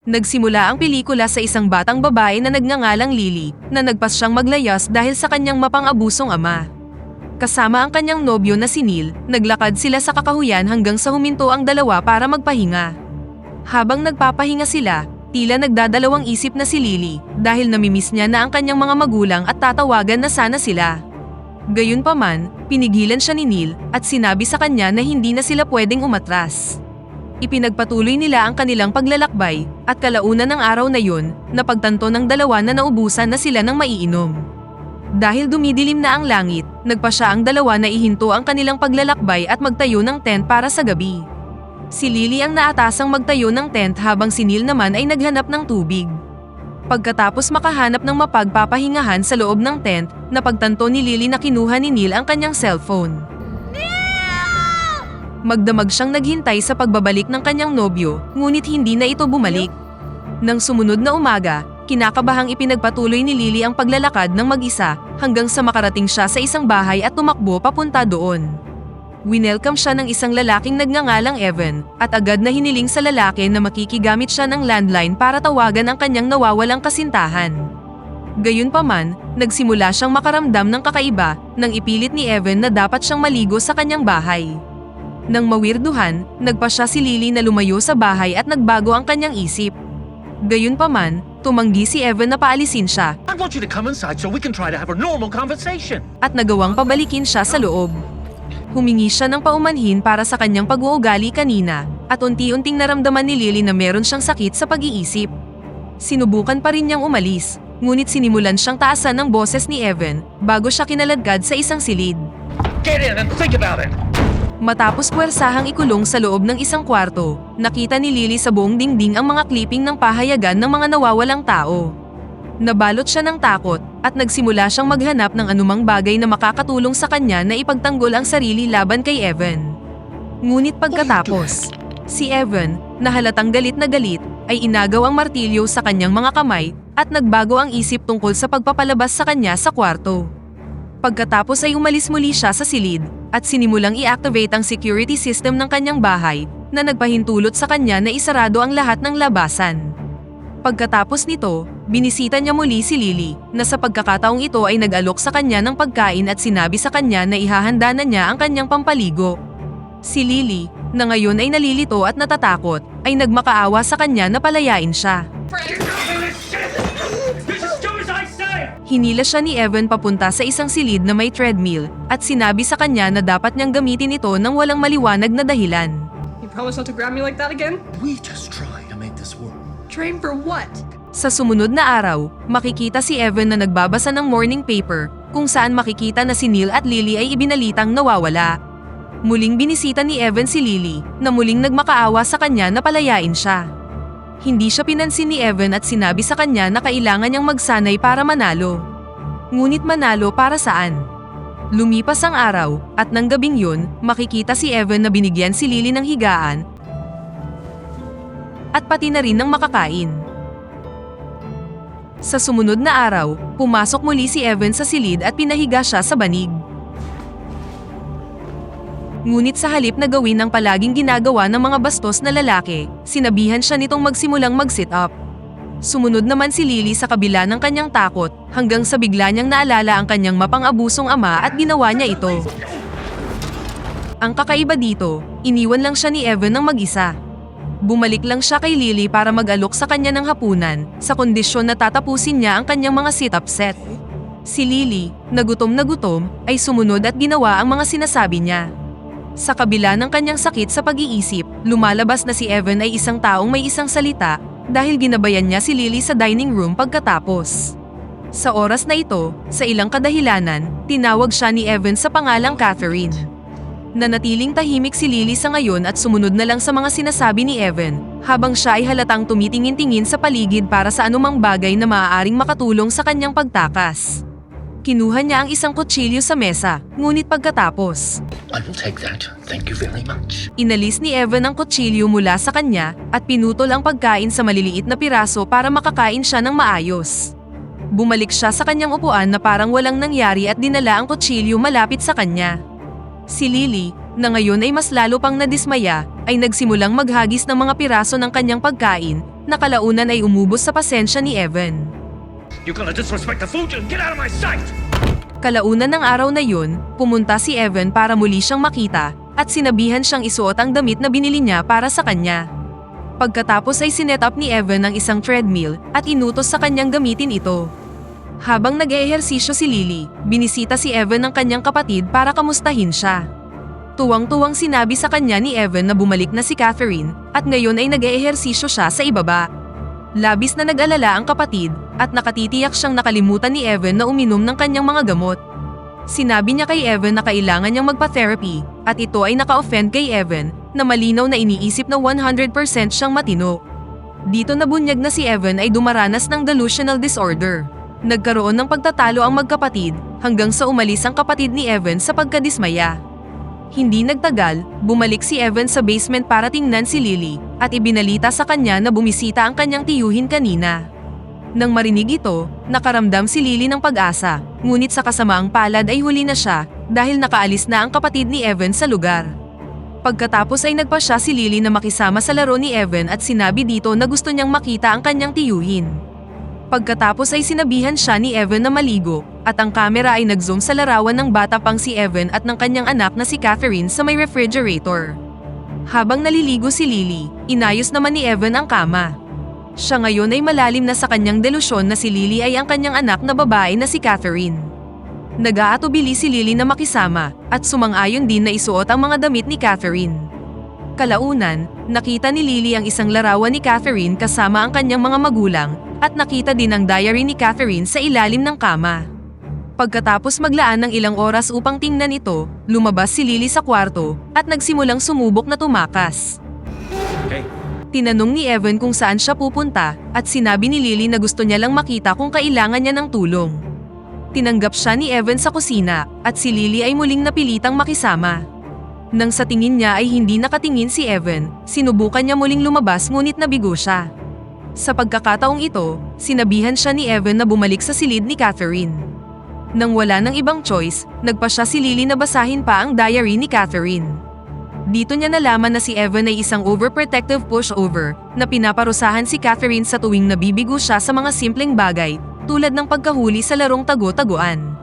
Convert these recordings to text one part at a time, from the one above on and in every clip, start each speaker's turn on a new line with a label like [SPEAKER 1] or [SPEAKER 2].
[SPEAKER 1] Nagsimula ang pelikula sa isang batang babae na nagngangalang Lily, na nagpas siyang maglayas dahil sa kanyang mapang-abusong ama. Kasama ang kanyang nobyo na si Neil, naglakad sila sa kakahuyan hanggang sa huminto ang dalawa para magpahinga. Habang nagpapahinga sila, tila nagdadalawang isip na si Lily dahil namimiss niya na ang kanyang mga magulang at tatawagan na sana sila. Gayunpaman, pinigilan siya ni Neil at sinabi sa kanya na hindi na sila pwedeng umatras. Ipinagpatuloy nila ang kanilang paglalakbay at kalaunan ng araw na yun, napagtanto ng dalawa na naubusan na sila ng maiinom. Dahil dumidilim na ang langit, nagpa siya ang dalawa na ihinto ang kanilang paglalakbay at magtayo ng tent para sa gabi. Si Lily ang naatasang magtayo ng tent habang si Neil naman ay naghanap ng tubig. Pagkatapos makahanap ng mapagpapahingahan sa loob ng tent, napagtanto ni Lily na kinuha ni Neil ang kanyang cellphone. Magdamag siyang naghintay sa pagbabalik ng kanyang nobyo, ngunit hindi na ito bumalik. Nang sumunod na umaga, kinakabahang ipinagpatuloy ni Lily ang paglalakad ng mag-isa hanggang sa makarating siya sa isang bahay at tumakbo papunta doon. Winelcome siya ng isang lalaking nagngangalang Evan at agad na hiniling sa lalaki na makikigamit siya ng landline para tawagan ang kanyang nawawalang kasintahan. Gayunpaman, nagsimula siyang makaramdam ng kakaiba nang ipilit ni Evan na dapat siyang maligo sa kanyang bahay. Nang mawirduhan, nagpa siya si Lily na lumayo sa bahay at nagbago ang kanyang isip. Gayunpaman, tumanggi si Evan na paalisin siya
[SPEAKER 2] I want you to come inside so we can try to have a normal conversation.
[SPEAKER 1] at nagawang pabalikin siya sa loob. Humingi siya ng paumanhin para sa kanyang pag-uugali kanina at unti-unting naramdaman ni Lily na meron siyang sakit sa pag-iisip. Sinubukan pa rin niyang umalis, ngunit sinimulan siyang taasan ng boses ni Evan bago siya kinaladkad sa isang silid.
[SPEAKER 2] Get in and think about it.
[SPEAKER 1] Matapos puwersahang ikulong sa loob ng isang kwarto, nakita ni Lily sa buong dingding ang mga clipping ng pahayagan ng mga nawawalang tao. Nabalot siya ng takot at nagsimula siyang maghanap ng anumang bagay na makakatulong sa kanya na ipagtanggol ang sarili laban kay Evan. Ngunit pagkatapos, si Evan, na halatang galit na galit, ay inagaw ang martilyo sa kanyang mga kamay at nagbago ang isip tungkol sa pagpapalabas sa kanya sa kwarto. Pagkatapos ay umalis muli siya sa silid at sinimulang i-activate ang security system ng kanyang bahay na nagpahintulot sa kanya na isarado ang lahat ng labasan. Pagkatapos nito, binisita niya muli si Lily na sa pagkakataong ito ay nag-alok sa kanya ng pagkain at sinabi sa kanya na ihahanda na niya ang kanyang pampaligo. Si Lily, na ngayon ay nalilito at natatakot, ay nagmakaawa sa kanya na palayain siya. Hinila siya ni Evan papunta sa isang silid na may treadmill at sinabi sa kanya na dapat niyang gamitin ito ng walang maliwanag na dahilan.
[SPEAKER 3] You promise not to grab me like that again?
[SPEAKER 2] We just try to make this work.
[SPEAKER 3] Train for what?
[SPEAKER 1] Sa sumunod na araw, makikita si Evan na nagbabasa ng morning paper kung saan makikita na si Neil at Lily ay ibinalitang nawawala. Muling binisita ni Evan si Lily na muling nagmakaawa sa kanya na palayain siya. Hindi siya pinansin ni Evan at sinabi sa kanya na kailangan niyang magsanay para manalo. Ngunit manalo para saan? Lumipas ang araw at nang gabing yun, makikita si Evan na binigyan si Lily ng higaan at pati na rin ng makakain. Sa sumunod na araw, pumasok muli si Evan sa silid at pinahiga siya sa banig. Ngunit sa halip na gawin ang palaging ginagawa ng mga bastos na lalaki, sinabihan siya nitong magsimulang mag-sit up. Sumunod naman si Lily sa kabila ng kanyang takot hanggang sa bigla niyang naalala ang kanyang mapang-abusong ama at ginawa niya ito. Ang kakaiba dito, iniwan lang siya ni Evan ng mag-isa. Bumalik lang siya kay Lily para mag-alok sa kanya ng hapunan sa kondisyon na tatapusin niya ang kanyang mga sit-up set. Si Lily, na gutom, ay sumunod at ginawa ang mga sinasabi niya. Sa kabila ng kanyang sakit sa pag-iisip, lumalabas na si Evan ay isang taong may isang salita dahil ginabayan niya si Lily sa dining room pagkatapos. Sa oras na ito, sa ilang kadahilanan, tinawag siya ni Evan sa pangalang Catherine. Nanatiling tahimik si Lily sa ngayon at sumunod na lang sa mga sinasabi ni Evan, habang siya ay halatang tumitingin-tingin sa paligid para sa anumang bagay na maaaring makatulong sa kanyang pagtakas. Kinuha niya ang isang kutsilyo sa mesa, ngunit pagkatapos,
[SPEAKER 2] I will take that. Thank you very much.
[SPEAKER 1] inalis ni Evan ang kutsilyo mula sa kanya at pinutol ang pagkain sa maliliit na piraso para makakain siya ng maayos. Bumalik siya sa kanyang upuan na parang walang nangyari at dinala ang kutsilyo malapit sa kanya. Si Lily, na ngayon ay mas lalo pang nadismaya, ay nagsimulang maghagis ng mga piraso ng kanyang pagkain na kalaunan ay umubos sa pasensya ni Evan.
[SPEAKER 2] You're gonna disrespect the food and get out of my sight!
[SPEAKER 1] Kalaunan ng araw na yun, pumunta si Evan para muli siyang makita at sinabihan siyang isuot ang damit na binili niya para sa kanya. Pagkatapos ay sinet up ni Evan ang isang treadmill at inutos sa kanyang gamitin ito. Habang nag-eehersisyo si Lily, binisita si Evan ng kanyang kapatid para kamustahin siya. Tuwang-tuwang sinabi sa kanya ni Evan na bumalik na si Catherine at ngayon ay nag-eehersisyo siya sa ibaba. Labis na nag-alala ang kapatid at nakatitiyak siyang nakalimutan ni Evan na uminom ng kanyang mga gamot. Sinabi niya kay Evan na kailangan niyang magpa-therapy at ito ay naka-offend kay Evan na malinaw na iniisip na 100% siyang matino. Dito nabunyag na si Evan ay dumaranas ng delusional disorder. Nagkaroon ng pagtatalo ang magkapatid hanggang sa umalis ang kapatid ni Evan sa pagkadismaya. Hindi nagtagal, bumalik si Evan sa basement para tingnan si Lily at ibinalita sa kanya na bumisita ang kanyang tiyuhin kanina. Nang marinig ito, nakaramdam si Lily ng pag-asa, ngunit sa kasamaang palad ay huli na siya dahil nakaalis na ang kapatid ni Evan sa lugar. Pagkatapos ay nagpasya si Lily na makisama sa laro ni Evan at sinabi dito na gusto niyang makita ang kanyang tiyuhin. Pagkatapos ay sinabihan siya ni Evan na maligo at ang kamera ay nag-zoom sa larawan ng bata pang si Evan at ng kanyang anak na si Catherine sa may refrigerator. Habang naliligo si Lily, inayos naman ni Evan ang kama. Siya ngayon ay malalim na sa kanyang delusyon na si Lily ay ang kanyang anak na babae na si Catherine. Nag-aatubili si Lily na makisama at sumang-ayon din na isuot ang mga damit ni Catherine. Kalaunan, nakita ni Lily ang isang larawan ni Catherine kasama ang kanyang mga magulang at nakita din ang diary ni Catherine sa ilalim ng kama. Pagkatapos maglaan ng ilang oras upang tingnan ito, lumabas si Lily sa kwarto at nagsimulang sumubok na tumakas.
[SPEAKER 2] Okay.
[SPEAKER 1] Tinanong ni Evan kung saan siya pupunta at sinabi ni Lily na gusto niya lang makita kung kailangan niya ng tulong. Tinanggap siya ni Evan sa kusina at si Lily ay muling napilitang makisama. Nang sa tingin niya ay hindi nakatingin si Evan, sinubukan niya muling lumabas ngunit nabigo siya. Sa pagkakataong ito, sinabihan siya ni Evan na bumalik sa silid ni Catherine. Nang wala ng ibang choice, nagpasya si Lily na basahin pa ang diary ni Catherine. Dito niya nalaman na si Evan ay isang overprotective pushover na pinaparusahan si Catherine sa tuwing nabibigo siya sa mga simpleng bagay tulad ng pagkahuli sa larong tago-taguan.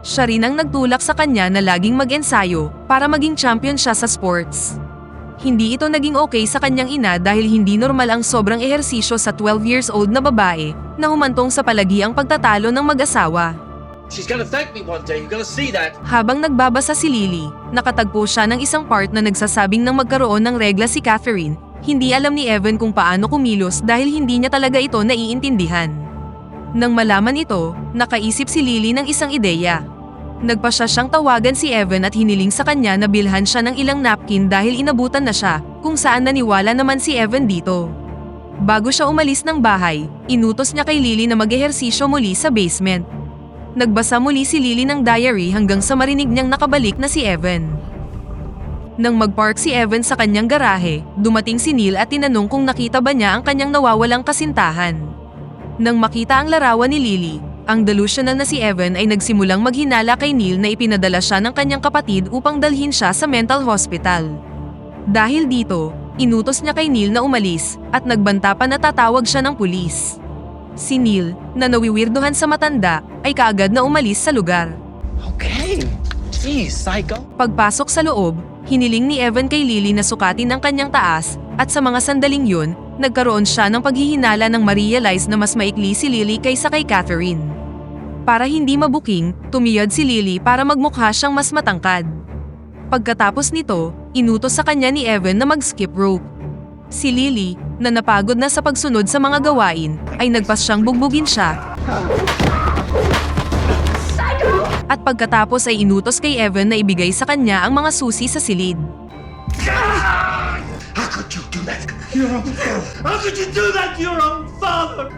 [SPEAKER 1] Siya rin ang nagtulak sa kanya na laging mag-ensayo para maging champion siya sa sports. Hindi ito naging okay sa kanyang ina dahil hindi normal ang sobrang ehersisyo sa 12 years old na babae na humantong sa palagiang pagtatalo ng mag-asawa.
[SPEAKER 2] She's gonna thank me one day, you're gonna see that.
[SPEAKER 1] Habang nagbabasa si Lily, nakatagpo siya ng isang part na nagsasabing nang magkaroon ng regla si Catherine, hindi alam ni Evan kung paano kumilos dahil hindi niya talaga ito naiintindihan. Nang malaman ito, nakaisip si Lily ng isang ideya. Nagpasya siyang tawagan si Evan at hiniling sa kanya na bilhan siya ng ilang napkin dahil inabutan na siya, kung saan naniwala naman si Evan dito. Bago siya umalis ng bahay, inutos niya kay Lily na mag-ehersisyo muli sa basement. Nagbasa muli si Lily ng diary hanggang sa marinig niyang nakabalik na si Evan. Nang mag-park si Evan sa kanyang garahe, dumating si Neil at tinanong kung nakita ba niya ang kanyang nawawalang kasintahan. Nang makita ang larawan ni Lily, ang delusional na si Evan ay nagsimulang maghinala kay Neil na ipinadala siya ng kanyang kapatid upang dalhin siya sa mental hospital. Dahil dito, inutos niya kay Neil na umalis at nagbanta pa na tatawag siya ng pulis. Si Neil, na nawiwirduhan sa matanda, ay kaagad na umalis sa lugar.
[SPEAKER 2] Okay. Jeez, psycho.
[SPEAKER 1] Pagpasok sa loob, hiniling ni Evan kay Lily na sukatin ang kanyang taas at sa mga sandaling yun, nagkaroon siya ng paghihinala nang ma-realize na mas maikli si Lily kaysa kay Catherine. Para hindi mabuking, tumiyad si Lily para magmukha siyang mas matangkad. Pagkatapos nito, inutos sa kanya ni Evan na mag-skip rope. Si Lily, na napagod na sa pagsunod sa mga gawain, ay nagpas siyang bugbugin siya. At pagkatapos ay inutos kay Evan na ibigay sa kanya ang mga susi sa silid.
[SPEAKER 2] How could you do that? Your own father. How could you do that to your own father?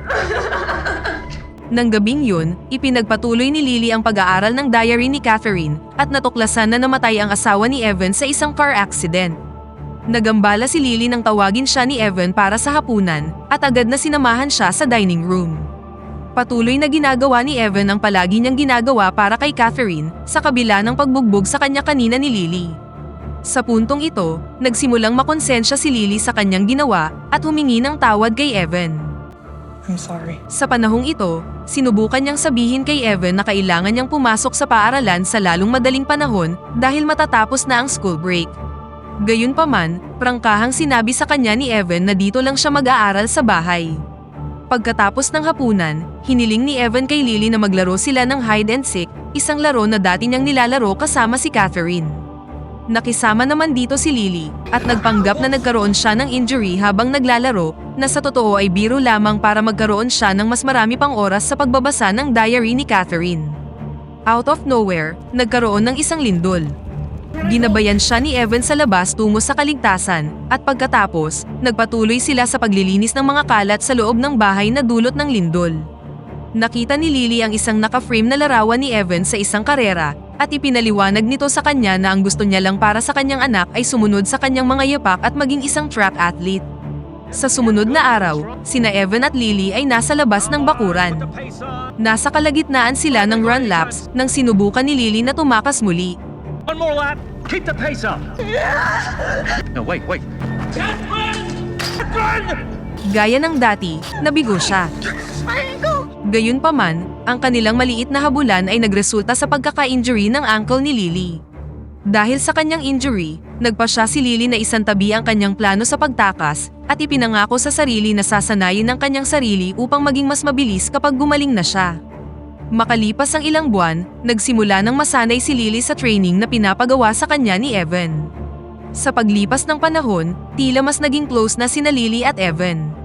[SPEAKER 1] Nang gabing yun, ipinagpatuloy ni Lily ang pag-aaral ng diary ni Catherine at natuklasan na namatay ang asawa ni Evan sa isang car accident. Nagambala si Lily nang tawagin siya ni Evan para sa hapunan at agad na sinamahan siya sa dining room. Patuloy na ginagawa ni Evan ang palagi niyang ginagawa para kay Catherine sa kabila ng pagbugbog sa kanya kanina ni Lily. Sa puntong ito, nagsimulang makonsensya si Lily sa kanyang ginawa at humingi ng tawad kay Evan.
[SPEAKER 4] I'm sorry.
[SPEAKER 1] Sa panahong ito, sinubukan niyang sabihin kay Evan na kailangan niyang pumasok sa paaralan sa lalong madaling panahon dahil matatapos na ang school break. Gayunpaman, prangkahang sinabi sa kanya ni Evan na dito lang siya mag-aaral sa bahay. Pagkatapos ng hapunan, hiniling ni Evan kay Lily na maglaro sila ng hide and seek, isang laro na dati niyang nilalaro kasama si Catherine. Nakisama naman dito si Lily, at nagpanggap na nagkaroon siya ng injury habang naglalaro, na sa totoo ay biro lamang para magkaroon siya ng mas marami pang oras sa pagbabasa ng diary ni Catherine. Out of nowhere, nagkaroon ng isang lindol. Ginabayan siya ni Evan sa labas tungo sa kaligtasan, at pagkatapos, nagpatuloy sila sa paglilinis ng mga kalat sa loob ng bahay na dulot ng lindol. Nakita ni Lily ang isang naka-frame na larawan ni Evan sa isang karera, at ipinaliwanag nito sa kanya na ang gusto niya lang para sa kanyang anak ay sumunod sa kanyang mga yapak at maging isang track athlete. Sa sumunod na araw, sina Evan at Lily ay nasa labas ng bakuran. Nasa kalagitnaan sila ng run laps nang sinubukan ni Lily na tumakas muli.
[SPEAKER 2] One more lap. Keep the pace up. No, wait.
[SPEAKER 1] Gaya ng dati, nabigo siya. Gayunpaman, ang kanilang maliit na habulan ay nagresulta sa pagkaka-injury ng ankle ni Lily. Dahil sa kanyang injury, nagpa siya si Lily na isantabi ang kanyang plano sa pagtakas at ipinangako sa sarili na sasanayin ang kanyang sarili upang maging mas mabilis kapag gumaling na siya. Makalipas ang ilang buwan, nagsimula ng masanay si Lily sa training na pinapagawa sa kanya ni Evan. Sa paglipas ng panahon, tila mas naging close na sina Lily at Evan.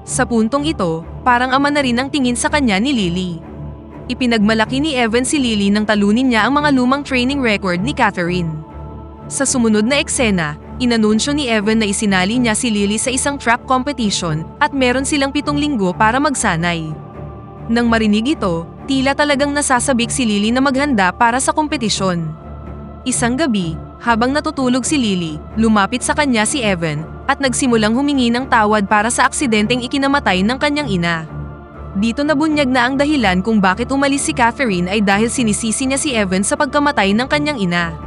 [SPEAKER 1] Sa puntong ito, parang ama na rin ang tingin sa kanya ni Lily. Ipinagmalaki ni Evan si Lily nang talunin niya ang mga lumang training record ni Catherine. Sa sumunod na eksena, inanunsyo ni Evan na isinali niya si Lily sa isang track competition at meron silang 7 linggo para magsanay. Nang marinig ito, tila talagang nasasabik si Lily na maghanda para sa kompetisyon. Isang gabi, habang natutulog si Lily, lumapit sa kanya si Evan at nagsimulang humingi ng tawad para sa aksidenteng ikinamatay ng kanyang ina. Dito nabunyag na ang dahilan kung bakit umalis si Catherine ay dahil sinisisi niya si Evan sa pagkamatay ng kanyang ina.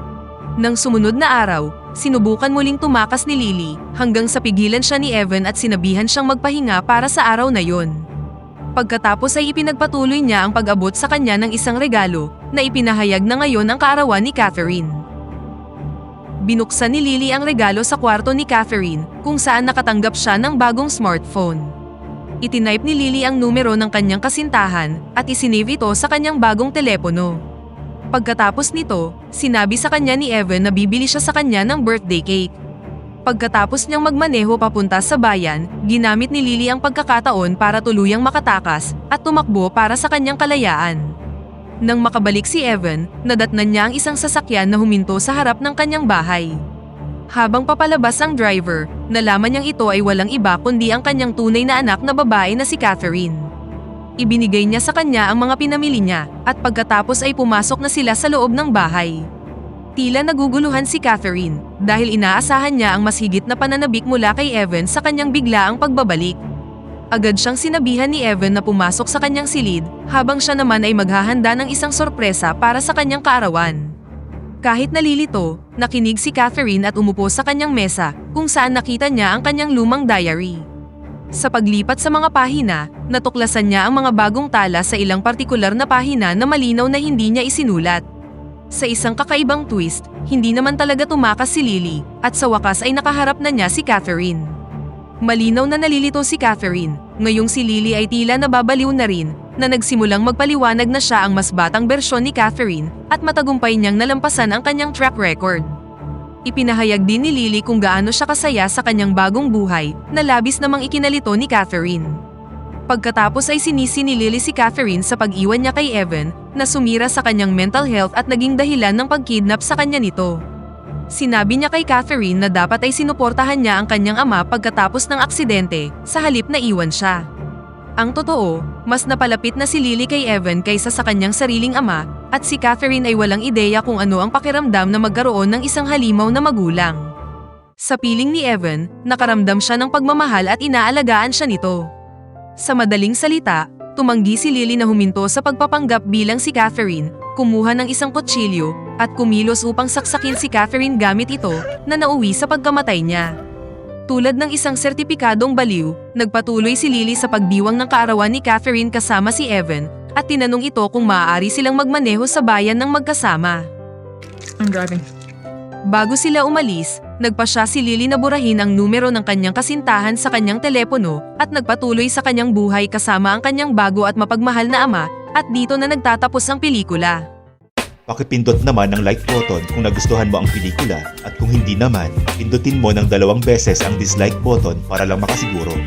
[SPEAKER 1] Nang sumunod na araw, sinubukan muling tumakas ni Lily hanggang sa pigilan siya ni Evan at sinabihan siyang magpahinga para sa araw na yon. Pagkatapos ay ipinagpatuloy niya ang pag-abot sa kanya ng isang regalo na ipinahayag na ngayon ang kaarawan ni Catherine. Binuksan ni Lily ang regalo sa kwarto ni Catherine kung saan nakatanggap siya ng bagong smartphone. Itinype ni Lily ang numero ng kanyang kasintahan at isinave ito sa kanyang bagong telepono. Pagkatapos nito, sinabi sa kanya ni Evan na bibili siya sa kanya ng birthday cake. Pagkatapos niyang magmaneho papunta sa bayan, ginamit ni Lily ang pagkakataon para tuluyang makatakas at tumakbo para sa kanyang kalayaan. Nang makabalik si Evan, nadatnan niya ang isang sasakyan na huminto sa harap ng kanyang bahay. Habang papalabas ang driver, nalaman niyang ito ay walang iba kundi ang kanyang tunay na anak na babae na si Catherine. Ibinigay niya sa kanya ang mga pinamili niya at pagkatapos ay pumasok na sila sa loob ng bahay. Tila naguguluhan si Catherine dahil inaasahan niya ang mas higit na pananabik mula kay Evan sa kanyang biglaang pagbabalik. Agad siyang sinabihan ni Evan na pumasok sa kanyang silid habang siya naman ay maghahanda ng isang sorpresa para sa kanyang kaarawan. Kahit nalilito, nakinig si Catherine at umupo sa kanyang mesa kung saan nakita niya ang kanyang lumang diary. Sa paglipat sa mga pahina, natuklasan niya ang mga bagong tala sa ilang partikular na pahina na malinaw na hindi niya isinulat. Sa isang kakaibang twist, hindi naman talaga tumakas si Lily at sa wakas ay nakaharap na niya si Catherine. Malinaw na nalilito si Catherine, ngayong si Lily ay tila nababaliw na rin, na nagsimulang magpaliwanag na siya ang mas batang bersyon ni Catherine at matagumpay niyang nalampasan ang kanyang track record. Ipinahayag din ni Lily kung gaano siya kasaya sa kanyang bagong buhay na labis namang ikinalito ni Catherine. Pagkatapos ay sinisi ni Lily si Catherine sa pag-iwan niya kay Evan na sumira sa kanyang mental health at naging dahilan ng pagkidnap sa kanya nito. Sinabi niya kay Catherine na dapat ay sinuportahan niya ang kanyang ama pagkatapos ng aksidente sa halip na iwan siya. Ang totoo, mas napalapit na si Lily kay Evan kaysa sa kanyang sariling ama at si Catherine ay walang ideya kung ano ang pakiramdam na magkaroon ng isang halimaw na magulang. Sa piling ni Evan, nakaramdam siya ng pagmamahal at inaalagaan siya nito. Sa madaling salita, tumanggi si Lily na huminto sa pagpapanggap bilang si Catherine, kumuha ng isang kutsilyo, at kumilos upang saksakin si Catherine gamit ito na nauwi sa pagkamatay niya. Tulad ng isang sertipikadong baliw, nagpatuloy si Lily sa pagdiwang ng kaarawan ni Catherine kasama si Evan at tinanong ito kung maaari silang magmaneho sa bayan ng magkasama.
[SPEAKER 3] I'm driving.
[SPEAKER 1] Bago sila umalis, nagpasya si Lily na burahin ang numero ng kanyang kasintahan sa kanyang telepono at nagpatuloy sa kanyang buhay kasama ang kanyang bago at mapagmahal na ama at dito na nagtatapos ang pelikula.
[SPEAKER 4] Pakipindot naman ng like button kung nagustuhan mo ang pelikula at kung hindi naman, pindutin mo ng 2 beses ang dislike button para lang makasiguro.